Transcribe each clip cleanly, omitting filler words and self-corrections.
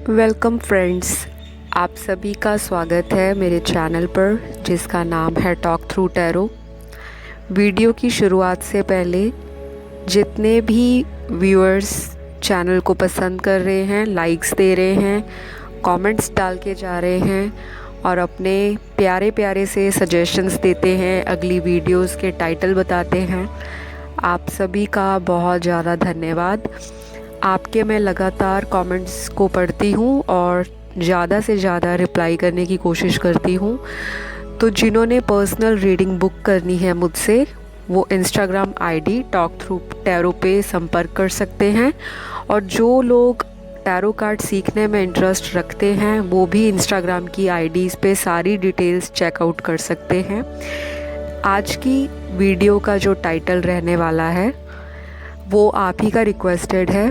Welcome friends, आप सभी का स्वागत है मेरे चैनल पर जिसका नाम है टॉक थ्रू टैरो। वीडियो की शुरुआत से पहले जितने भी व्यूअर्स चैनल को पसंद कर रहे हैं, लाइक्स दे रहे हैं, कमेंट्स डाल के जा रहे हैं और अपने प्यारे प्यारे से सजेशंस देते हैं, अगली वीडियोस के टाइटल बताते हैं, आप सभी का बहुत ज़्यादा धन्यवाद। आपके मैं लगातार कमेंट्स को पढ़ती हूँ और ज़्यादा से ज़्यादा रिप्लाई करने की कोशिश करती हूँ। तो जिन्होंने पर्सनल रीडिंग बुक करनी है मुझसे, वो Instagram ID talk through tarot पे संपर्क कर सकते हैं। और जो लोग टैरो कार्ड सीखने में इंटरेस्ट रखते हैं वो भी इंस्टाग्राम की आईडीज़ पे सारी डिटेल्स चेकआउट कर सकते हैं। आज की वीडियो का जो टाइटल रहने वाला है वो आप ही का रिक्वेस्टेड है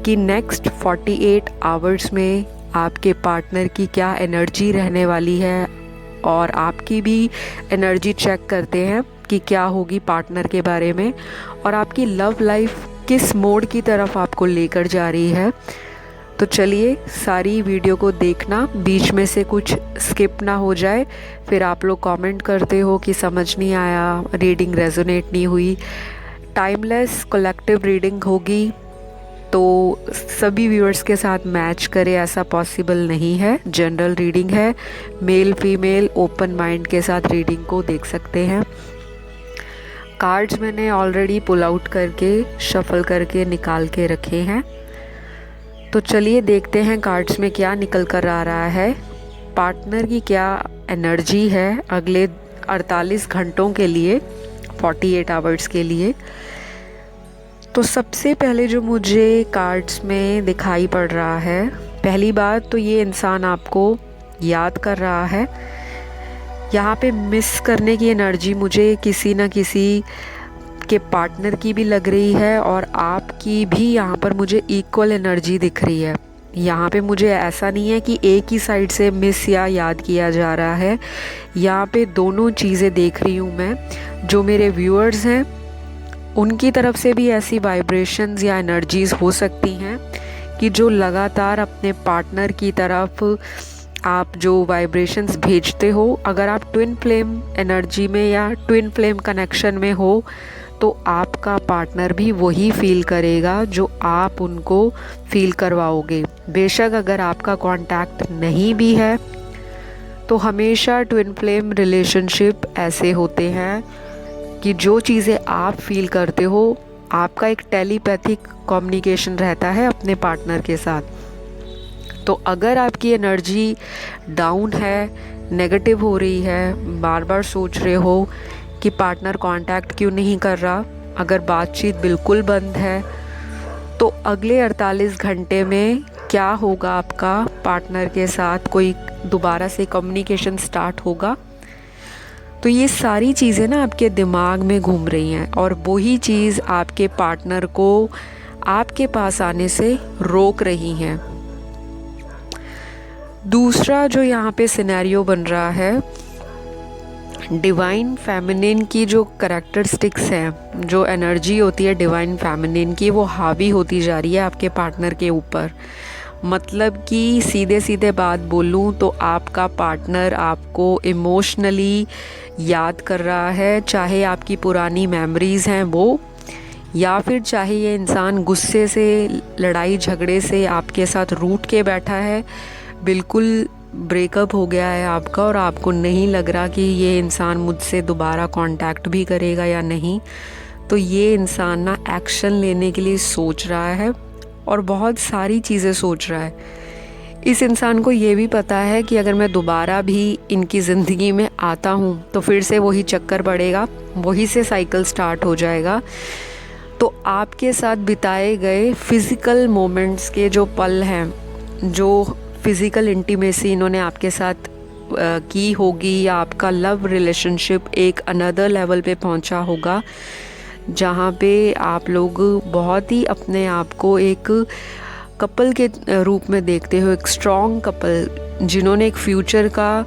कि नेक्स्ट 48 आवर्स में आपके पार्टनर की क्या एनर्जी रहने वाली है, और आपकी भी एनर्जी चेक करते हैं कि क्या होगी पार्टनर के बारे में, और आपकी लव लाइफ किस मोड की तरफ आपको लेकर जा रही है। तो चलिए सारी वीडियो को देखना, बीच में से कुछ स्किप ना हो जाए। फिर आप लोग कमेंट करते हो कि समझ नहीं आया, रीडिंग रेजोनेट नहीं हुई। टाइमलेस कलेक्टिव रीडिंग होगी तो सभी व्यूअर्स के साथ मैच करे ऐसा पॉसिबल नहीं है। जनरल रीडिंग है, मेल फीमेल ओपन माइंड के साथ रीडिंग को देख सकते हैं। कार्ड्स मैंने ऑलरेडी पुल आउट करके शफल करके निकाल के रखे हैं। तो चलिए देखते हैं कार्ड्स में क्या निकल कर आ रहा है, पार्टनर की क्या एनर्जी है अगले 48 घंटों के लिए, 48 आवर्स के लिए। तो सबसे पहले जो मुझे कार्ड्स में दिखाई पड़ रहा है, पहली बात तो ये इंसान आपको याद कर रहा है। यहाँ पे मिस करने की एनर्जी मुझे किसी न किसी के पार्टनर की भी लग रही है और आपकी भी यहाँ पर मुझे इक्वल एनर्जी दिख रही है। यहाँ पे मुझे ऐसा नहीं है कि एक ही साइड से मिस या याद किया जा रहा है, यहाँ पे दोनों चीज़ें देख रही हूँ मैं। जो मेरे व्यूअर्स हैं उनकी तरफ से भी ऐसी वाइब्रेशंस या एनर्जीज़ हो सकती हैं कि जो लगातार अपने पार्टनर की तरफ आप जो वाइब्रेशंस भेजते हो, अगर आप ट्विन फ्लेम एनर्जी में या ट्विन फ्लेम कनेक्शन में हो तो आपका पार्टनर भी वही फील करेगा जो आप उनको फील करवाओगे। बेशक अगर आपका कांटेक्ट नहीं भी है तो हमेशा ट्विन फ्लेम रिलेशनशिप ऐसे होते हैं कि जो चीज़ें आप फील करते हो, आपका एक टेलीपैथिक कम्युनिकेशन रहता है अपने पार्टनर के साथ। तो अगर आपकी एनर्जी डाउन है, नेगेटिव हो रही है, बार बार सोच रहे हो कि पार्टनर कांटेक्ट क्यों नहीं कर रहा, अगर बातचीत बिल्कुल बंद है, तो अगले 48 घंटे में क्या होगा आपका पार्टनर के साथ, कोई दोबारा से कम्युनिकेशन स्टार्ट होगा। तो ये सारी चीज़ें ना आपके दिमाग में घूम रही हैं और वही चीज़ आपके पार्टनर को आपके पास आने से रोक रही हैं। दूसरा जो यहाँ पे सिनेरियो बन रहा है, डिवाइन फेमिनिन की जो कैरेक्टरिस्टिक्स हैं, जो एनर्जी होती है डिवाइन फेमिनिन की, वो हावी होती जा रही है आपके पार्टनर के ऊपर। मतलब कि सीधे सीधे बात बोलूँ तो आपका पार्टनर आपको इमोशनली याद कर रहा है, चाहे आपकी पुरानी मेमोरीज़ हैं वो, या फिर चाहे ये इंसान गुस्से से, लड़ाई झगड़े से आपके साथ रूठ के बैठा है, बिल्कुल ब्रेकअप हो गया है आपका और आपको नहीं लग रहा कि ये इंसान मुझसे दोबारा कांटेक्ट भी करेगा या नहीं। तो ये इंसान ना एक्शन लेने के लिए सोच रहा है और बहुत सारी चीज़ें सोच रहा है। इस इंसान को ये भी पता है कि अगर मैं दोबारा भी इनकी ज़िंदगी में आता हूँ तो फिर से वही चक्कर पड़ेगा, वही से साइकिल स्टार्ट हो जाएगा। तो आपके साथ बिताए गए फिज़िकल मोमेंट्स के जो पल हैं, जो फिज़िकल इंटीमेसी इन्होंने आपके साथ की होगी, या आपका लव रिलेशनशिप एक अनदर लेवल पे पहुंचा होगा, जहाँ पे आप लोग बहुत ही अपने आप को एक कपल के रूप में देखते हो, एक स्ट्रॉन्ग कपल जिन्होंने एक फ्यूचर का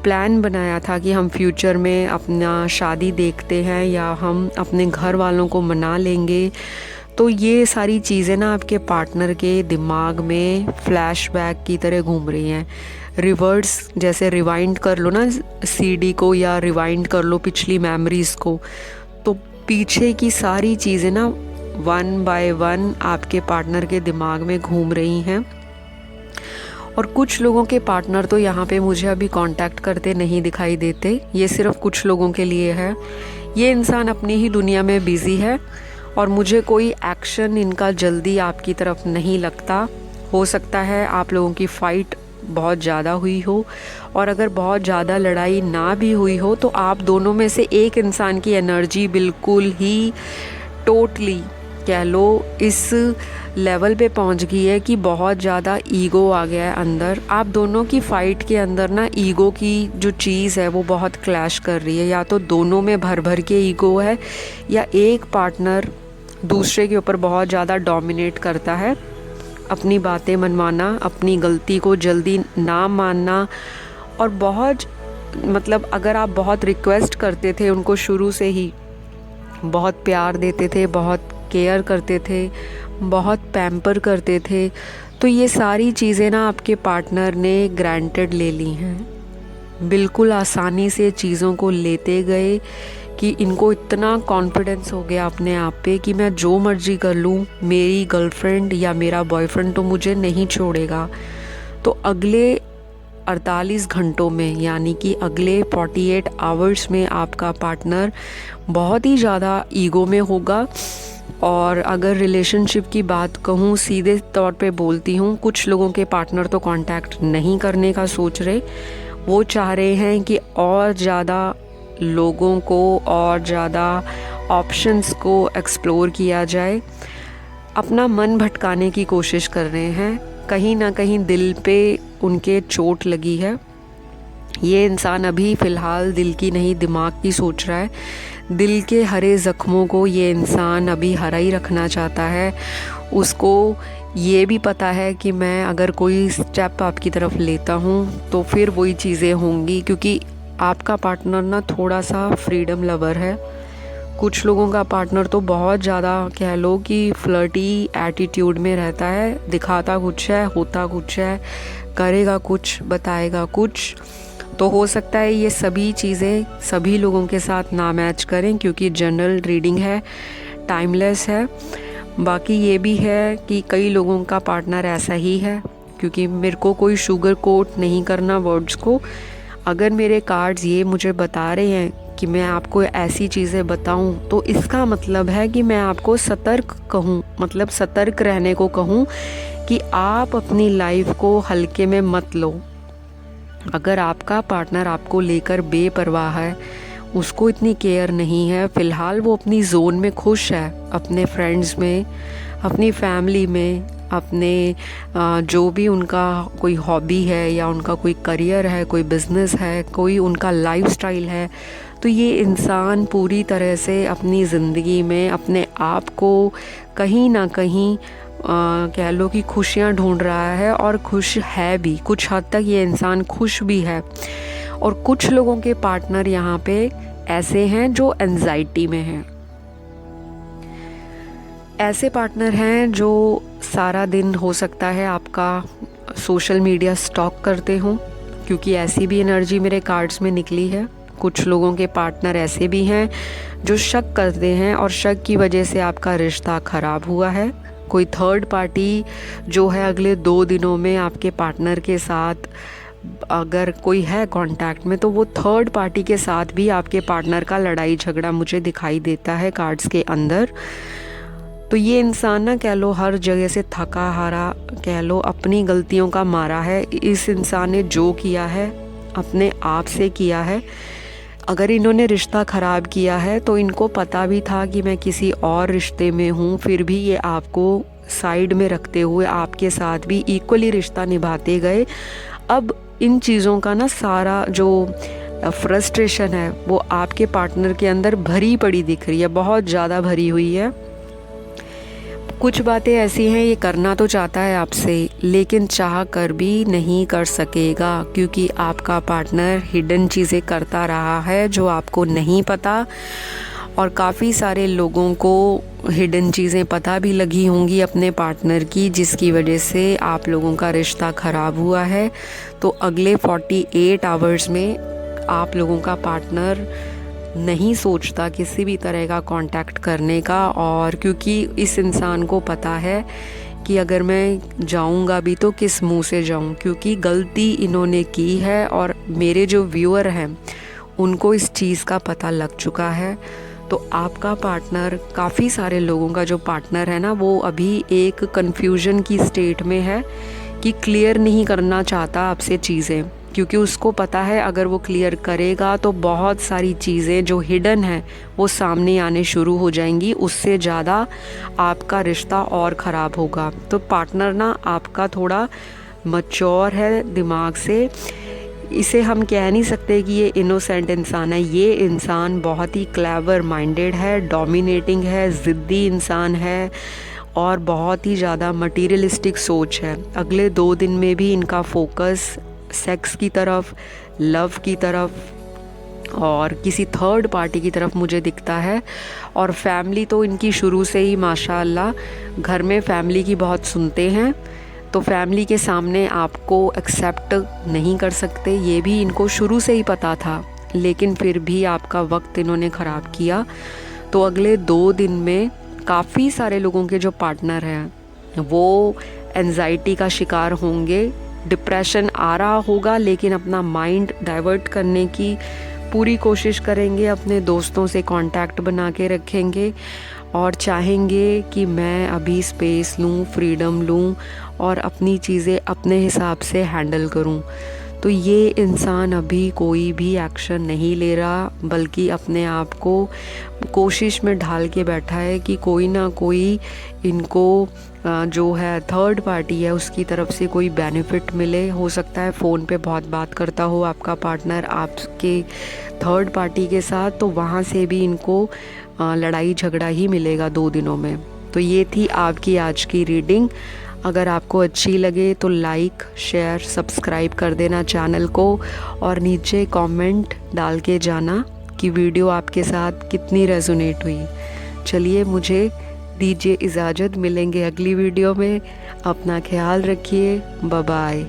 प्लान बनाया था कि हम फ्यूचर में अपना शादी देखते हैं या हम अपने घर वालों को मना लेंगे। तो ये सारी चीज़ें ना आपके पार्टनर के दिमाग में फ्लैशबैक की तरह घूम रही हैं। रिवर्स जैसे रिवाइंड कर लो ना सीडी को, या रिवाइंड कर लो पिछली मेमोरीज़ को, तो पीछे की सारी चीज़ें ना वन बाय वन आपके पार्टनर के दिमाग में घूम रही हैं। और कुछ लोगों के पार्टनर तो यहाँ पे मुझे अभी कांटेक्ट करते नहीं दिखाई देते, ये सिर्फ कुछ लोगों के लिए है। ये इंसान अपनी ही दुनिया में बिज़ी है और मुझे कोई एक्शन इनका जल्दी आपकी तरफ नहीं लगता। हो सकता है आप लोगों की फ़ाइट बहुत ज़्यादा हुई हो, और अगर बहुत ज़्यादा लड़ाई ना भी हुई हो तो आप दोनों में से एक इंसान की एनर्जी बिल्कुल ही टोटली कह लो इस लेवल पे पहुंच गई है कि बहुत ज़्यादा ईगो आ गया है अंदर। आप दोनों की फ़ाइट के अंदर ना ईगो की जो चीज़ है वो बहुत क्लैश कर रही है। या तो दोनों में भर भर के ईगो है, या एक पार्टनर दूसरे के ऊपर बहुत ज़्यादा डोमिनेट करता है। अपनी बातें मनवाना, अपनी गलती को जल्दी ना मानना, और बहुत मतलब अगर आप बहुत रिक्वेस्ट करते थे उनको शुरू से ही, बहुत प्यार देते थे, बहुत केयर करते थे, बहुत पैम्पर करते थे, तो ये सारी चीज़ें ना आपके पार्टनर ने ग्रांटेड ले ली हैं। बिल्कुल आसानी से चीज़ों को लेते गए कि इनको इतना कॉन्फिडेंस हो गया अपने आप पे कि मैं जो मर्जी कर लूँ, मेरी गर्लफ्रेंड या मेरा बॉयफ्रेंड तो मुझे नहीं छोड़ेगा। तो अगले 48 घंटों में, यानी कि अगले 48 आवर्स में आपका पार्टनर बहुत ही ज़्यादा ईगो में होगा। और अगर रिलेशनशिप की बात कहूँ, सीधे तौर पे बोलती हूँ, कुछ लोगों के पार्टनर तो कांटेक्ट नहीं करने का सोच रहे। वो चाह रहे हैं कि और ज़्यादा लोगों को और ज़्यादा ऑप्शंस को एक्सप्लोर किया जाए, अपना मन भटकाने की कोशिश कर रहे हैं। कहीं ना कहीं दिल पे उनके चोट लगी है। ये इंसान अभी फ़िलहाल दिल की नहीं दिमाग की सोच रहा है। दिल के हरे ज़ख्मों को ये इंसान अभी हरा ही रखना चाहता है। उसको ये भी पता है कि मैं अगर कोई स्टेप आपकी तरफ लेता हूँ तो फिर वही चीज़ें होंगी, क्योंकि आपका पार्टनर ना थोड़ा सा फ्रीडम लवर है। कुछ लोगों का पार्टनर तो बहुत ज़्यादा कह लो कि फ्लर्टी एटीट्यूड में रहता है, दिखाता कुछ है, होता कुछ है, करेगा कुछ, बताएगा कुछ। तो हो सकता है ये सभी चीज़ें सभी लोगों के साथ ना मैच करें, क्योंकि जनरल रीडिंग है, टाइमलेस है। बाकी ये भी है कि कई लोगों का पार्टनर ऐसा ही है, क्योंकि मेरे को कोई शुगर कोट नहीं करना वर्ड्स को। अगर मेरे कार्ड्स ये मुझे बता रहे हैं कि मैं आपको ऐसी चीज़ें बताऊं, तो इसका मतलब है कि मैं आपको सतर्क कहूं, मतलब सतर्क रहने को कहूं कि आप अपनी लाइफ को हल्के में मत लो। अगर आपका पार्टनर आपको लेकर बेपरवाह है, उसको इतनी केयर नहीं है, फ़िलहाल वो अपनी जोन में खुश है, अपने फ्रेंड्स में, अपनी फैमिली में, अपने जो भी उनका कोई हॉबी है या उनका कोई करियर है, कोई बिज़नेस है, कोई उनका लाइफस्टाइल है, तो ये इंसान पूरी तरह से अपनी ज़िंदगी में अपने आप को कहीं ना कहीं कह लो कि खुशियाँ ढूंढ रहा है, और खुश है भी। कुछ हद तक ये इंसान खुश भी है। और कुछ लोगों के पार्टनर यहाँ पे ऐसे हैं जो एंजाइटी में हैं। ऐसे पार्टनर हैं जो सारा दिन हो सकता है आपका सोशल मीडिया स्टॉक करते हों, क्योंकि ऐसी भी एनर्जी मेरे कार्ड्स में निकली है। कुछ लोगों के पार्टनर ऐसे भी हैं जो शक करते हैं, और शक की वजह से आपका रिश्ता ख़राब हुआ है। कोई थर्ड पार्टी जो है अगले 2 दिनों में आपके पार्टनर के साथ अगर कोई है कांटेक्ट में, तो वो थर्ड पार्टी के साथ भी आपके पार्टनर का लड़ाई झगड़ा मुझे दिखाई देता है कार्ड्स के अंदर। तो ये इंसान ना कह लो हर जगह से थका हारा, कह लो अपनी गलतियों का मारा है। इस इंसान ने जो किया है अपने आप से किया है। अगर इन्होंने रिश्ता ख़राब किया है तो इनको पता भी था कि मैं किसी और रिश्ते में हूँ, फिर भी ये आपको साइड में रखते हुए आपके साथ भी इक्वली रिश्ता निभाते गए। अब इन चीज़ों का ना सारा जो फ्रस्ट्रेशन है वो आपके पार्टनर के अंदर भरी पड़ी दिख रही है, बहुत ज़्यादा भरी हुई है। कुछ बातें ऐसी हैं ये करना तो चाहता है आपसे, लेकिन चाह कर भी नहीं कर सकेगा, क्योंकि आपका पार्टनर हिडन चीज़ें करता रहा है जो आपको नहीं पता। और काफ़ी सारे लोगों को हिडन चीज़ें पता भी लगी होंगी अपने पार्टनर की, जिसकी वजह से आप लोगों का रिश्ता ख़राब हुआ है। तो अगले 48 आवर्स में आप लोगों का पार्टनर नहीं सोचता किसी भी तरह का कांटेक्ट करने का, और क्योंकि इस इंसान को पता है कि अगर मैं जाऊंगा भी तो किस मुंह से जाऊं, क्योंकि गलती इन्होंने की है और मेरे जो व्यूअर हैं उनको इस चीज़ का पता लग चुका है। तो आपका पार्टनर, काफ़ी सारे लोगों का जो पार्टनर है ना, वो अभी एक कन्फ्यूजन की स्टेट में है कि क्लियर नहीं करना चाहता आपसे चीज़ें, क्योंकि उसको पता है अगर वो क्लियर करेगा तो बहुत सारी चीज़ें जो हिडन हैं वो सामने आने शुरू हो जाएंगी, उससे ज़्यादा आपका रिश्ता और ख़राब होगा। तो पार्टनर ना आपका थोड़ा मैच्योर है दिमाग से, इसे हम कह नहीं सकते कि ये इनोसेंट इंसान है। ये इंसान बहुत ही क्लेवर माइंडेड है, डोमिनेटिंग है, ज़िद्दी इंसान है और बहुत ही ज़्यादा मटीरियलिस्टिक सोच है। अगले 2 दिन में भी इनका फोकस सेक्स की तरफ, लव की तरफ और किसी थर्ड पार्टी की तरफ मुझे दिखता है। और फैमिली तो इनकी शुरू से ही माशाअल्लाह, घर में फैमिली की बहुत सुनते हैं, तो फैमिली के सामने आपको एक्सेप्ट नहीं कर सकते, ये भी इनको शुरू से ही पता था, लेकिन फिर भी आपका वक्त इन्होंने ख़राब किया। तो अगले 2 दिन में काफ़ी सारे लोगों के जो पार्टनर हैं वो एंजाइटी का शिकार होंगे, डिप्रेशन आ रहा होगा, लेकिन अपना माइंड डाइवर्ट करने की पूरी कोशिश करेंगे, अपने दोस्तों से कांटेक्ट बना के रखेंगे और चाहेंगे कि मैं अभी स्पेस लूँ, फ्रीडम लूँ और अपनी चीज़ें अपने हिसाब से हैंडल करूँ। तो ये इंसान अभी कोई भी एक्शन नहीं ले रहा, बल्कि अपने आप को कोशिश में ढाल के बैठा है कि कोई ना कोई इनको जो है थर्ड पार्टी है उसकी तरफ से कोई बेनिफिट मिले। हो सकता है फ़ोन पे बहुत बात करता हो आपका पार्टनर आपके थर्ड पार्टी के साथ, तो वहाँ से भी इनको लड़ाई झगड़ा ही मिलेगा 2 दिनों में। तो ये थी आपकी आज की रीडिंग। अगर आपको अच्छी लगे तो लाइक, शेयर, सब्सक्राइब कर देना चैनल को और नीचे कमेंट डाल के जाना कि वीडियो आपके साथ कितनी रेजोनेट हुई। चलिए मुझे दीजिए इजाज़त, मिलेंगे अगली वीडियो में। अपना ख्याल रखिए, बाय बाय।